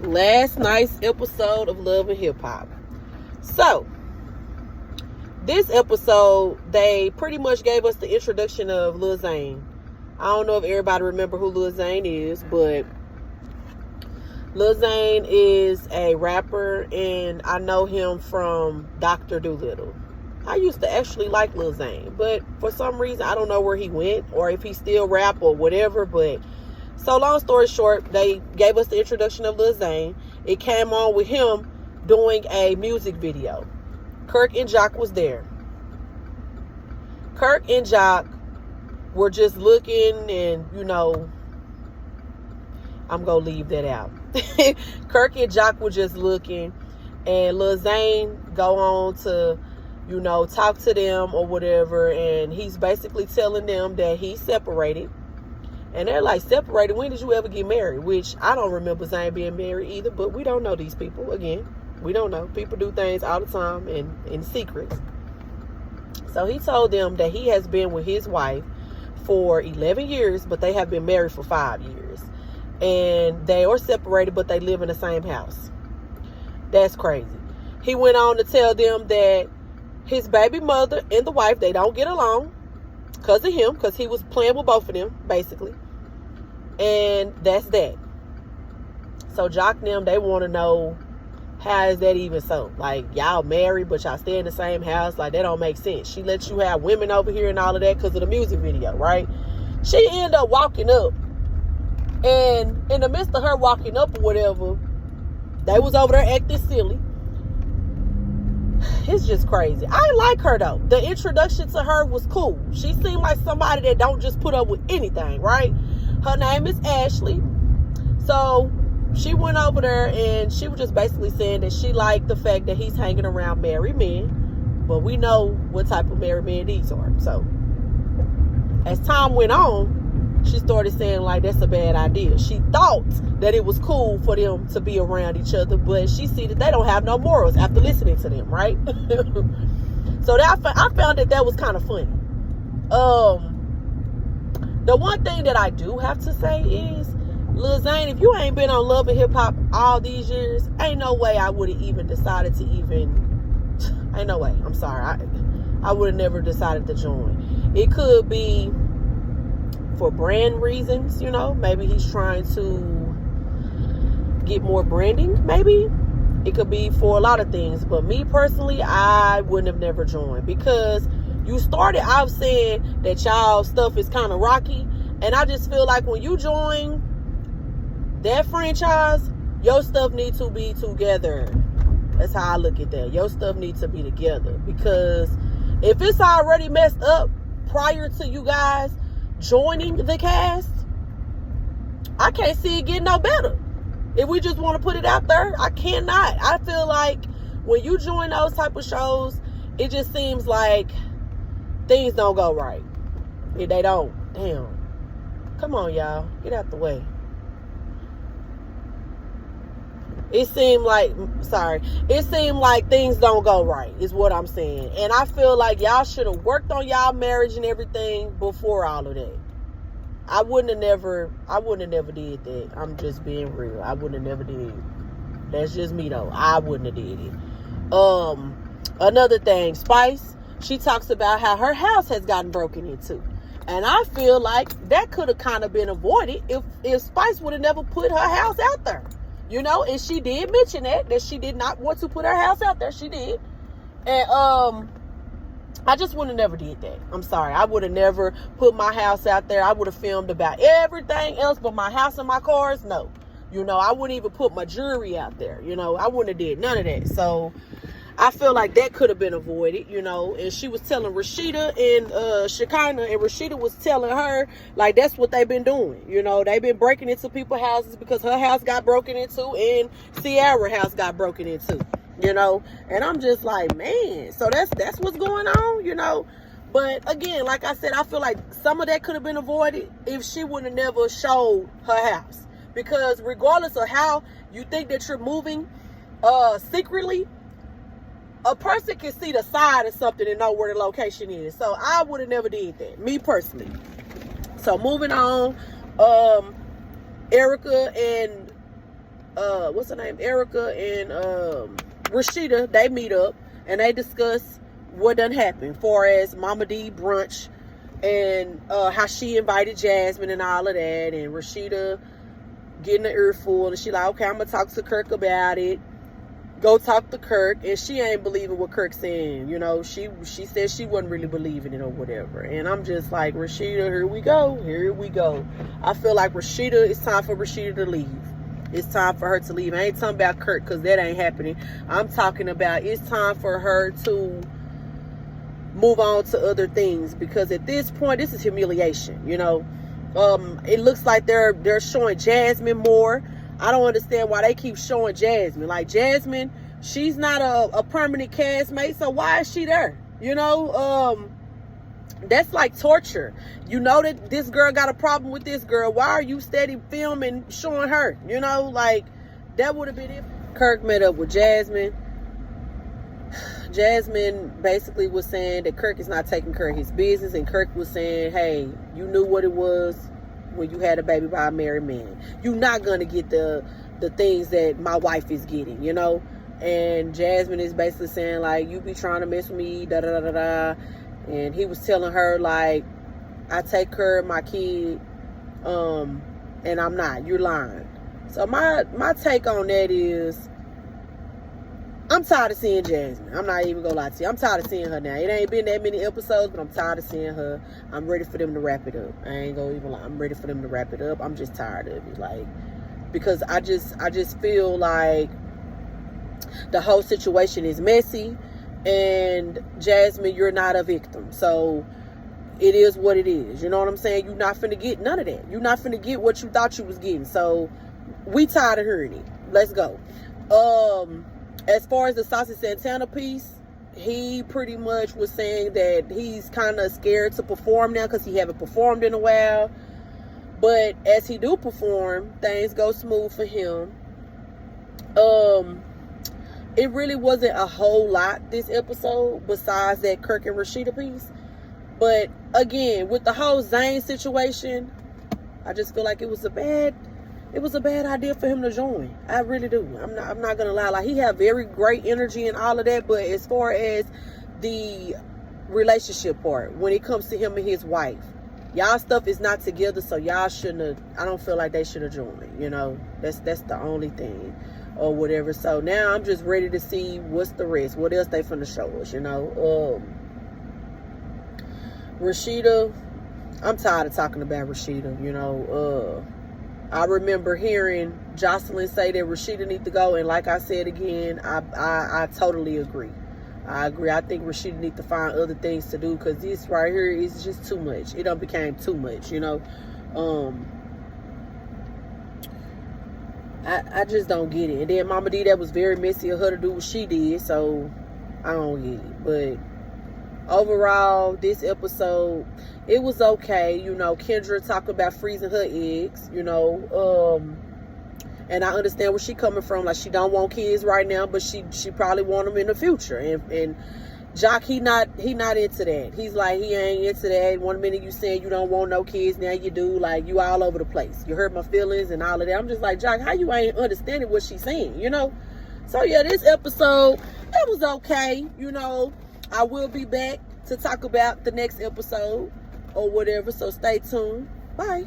last night's episode of Love and Hip Hop. So, this episode, they pretty much gave us the introduction of Lil Zane. I don't know if everybody remember who Lil Zane is, but Lil Zane is a rapper, and I know him from Dr. Dolittle. I used to actually like Lil Zane, but for some reason, I don't know where he went, or if he still rap or whatever, but so long story short, they gave us the introduction of Lil Zane. It came on with him doing a music video. Kirk and Jock was there. Kirk and Jock were just looking, and I'm going to leave that out. Kirk and Jock were just looking, and Lil Zane go on to, talk to them or whatever, and he's basically telling them that he's separated. And they're like, separated? When did you ever get married? Which I don't remember Zane being married either, but we don't know these people. Again, we don't know. People do things all the time in secret. So he told them that he has been with his wife for 11 years, but they have been married for 5 years. And they are separated, but they live in the same house. That's crazy. He went on to tell them that his baby mother and the wife, they don't get along because of him, because he was playing with both of them, basically. And that's that. So Jock and them, they want to know, how is that even so? Like, y'all married, but y'all stay in the same house? Like, that don't make sense. She lets you have women over here and all of that because of the music video, right? She ended up walking up. And in the midst of her walking up or whatever, they was over there acting silly. It's just crazy. I like her, though. The introduction to her was cool. She seemed like somebody that don't just put up with anything, right? Her name is Ashley. So she went over there and she was just basically saying that she liked the fact that he's hanging around married men. But we know what type of married men these are. So as time went on, she started saying like that's a bad idea. She thought that it was cool for them to be around each other, but she see that they don't have no morals after listening to them, right? So I found that was kind of funny. The one thing that I do have to say is, Lil Zane, if you ain't been on Love and Hip Hop all these years, ain't no way I would have even decided to ain't no way. I'm sorry. I would have never decided to join. It could be for brand reasons, maybe he's trying to get more branding, maybe. It could be for a lot of things, but me personally, I wouldn't have never joined, because you started out saying that y'all stuff is kind of rocky, and I just feel like when you join that franchise, your stuff needs to be together. That's how I look at that. Your stuff needs to be together, because if it's already messed up prior to you guys joining the cast, I can't see it getting no better. If we just want to put it out there, I cannot. I feel like when you join those type of shows, it just seems like things don't go right. If they don't, damn. Come on, y'all. Get out the way. It seemed like things don't go right, is what I'm saying. And I feel like y'all should have worked on y'all marriage and everything before all of that. I wouldn't have never did that. I'm just being real. I wouldn't have never did it. That's just me, though. I wouldn't have did it. Another thing, Spice, she talks about how her house has gotten broken into. And I feel like that could have kind of been avoided if Spice would have never put her house out there. And she did mention that she did not want to put her house out there. She did. And I just would have never did that. I'm sorry. I would have never put my house out there. I would have filmed about everything else but my house and my cars. No. I wouldn't even put my jewelry out there. I wouldn't have did none of that. So I feel like that could have been avoided, and she was telling Rashida and Shekinah, and Rashida was telling her, like, that's what they've been doing. They've been breaking into people's houses because her house got broken into and Ciara's house got broken into, and I'm just like, man, so that's what's going on, But again, like I said, I feel like some of that could have been avoided if she would have never showed her house, because regardless of how you think that you're moving secretly, a person can see the side of something and know where the location is. So I would have never did that, me personally. So moving on, Erica and what's her name, Erica and Rashida, they meet up and they discuss what done happened, far as Mama D brunch and how she invited Jasmine and all of that, and Rashida getting the earful, and she like, okay, I'm gonna talk to Kirk about it. Go talk to Kirk, and she ain't believing what Kirk's saying. You know, she said she wasn't really believing it or whatever. And I'm just like, Rashida, here we go. I feel like it's time for Rashida to leave. It's time for her to leave. I ain't talking about Kirk, because that ain't happening. I'm talking about it's time for her to move on to other things, because at this point, this is humiliation, you know. It looks like they're showing Jasmine more. I don't understand why they keep showing Jasmine. Like, Jasmine, she's not a permanent castmate, so why is she there? You know, that's like torture. You know that this girl got a problem with this girl. Why are you steady filming, showing her? You know, like, that would have been it. Kirk met up with Jasmine. Jasmine basically was saying that Kirk is not taking care of his business, and Kirk was saying, hey, you knew what it was when you had a baby by a married man. You're not going to get the things that my wife is getting, you know. And Jasmine is basically saying, like, you be trying to mess with me, da da da da da. And he was telling her, like, I take care of my kid, and I'm not. You're lying. So my take on that is, I'm tired of seeing Jasmine. I'm not even gonna lie to you. I'm tired of seeing her now. It ain't been that many episodes, but I'm tired of seeing her. I'm ready for them to wrap it up. I ain't gonna even lie. I'm ready for them to wrap it up. I'm just tired of it. Like, because I just feel like the whole situation is messy, and Jasmine, you're not a victim. So it is what it is. You know what I'm saying? You're not finna get none of that. You're not finna get what you thought you was getting. So we tired of hearing it. Let's go. As far as the Saucy Santana piece, he pretty much was saying that he's kind of scared to perform now because he haven't performed in a while. But as he do perform, things go smooth for him. It really wasn't a whole lot this episode besides that Kirk and Rashida piece. But again, with the whole Zane situation, I just feel like it was a bad idea for him to join. I really do. I'm not gonna lie. Like, he had very great energy and all of that, but as far as the relationship part, when it comes to him and his wife, y'all stuff is not together, so y'all shouldn't have. I don't feel like they should have joined. You know, that's the only thing, or whatever. So now I'm just ready to see what's the rest. What else they finna show us? You know, Rashida. I'm tired of talking about Rashida. You know, I remember hearing Jocelyn say that Rashida need to go, and like I said again, I totally agree. I agree. I think Rashida need to find other things to do, because this right here is just too much. It done became too much, you know. I just don't get it. And then Mama D, that was very messy of her to do what she did, so I don't get it. But overall, this episode, it was okay. You know, Kendra talked about freezing her eggs, you know, and I understand where she coming from. Like, she don't want kids right now, but she probably want them in the future. And Jock, he not into that. He's like, he ain't into that. One minute you saying you don't want no kids, now you do. Like, you all over the place. You hurt my feelings and all of that. I'm just like, Jock, how you ain't understanding what she's saying, you know? So yeah, this episode, it was okay, you know. I will be back to talk about the next episode or whatever, so stay tuned. Bye.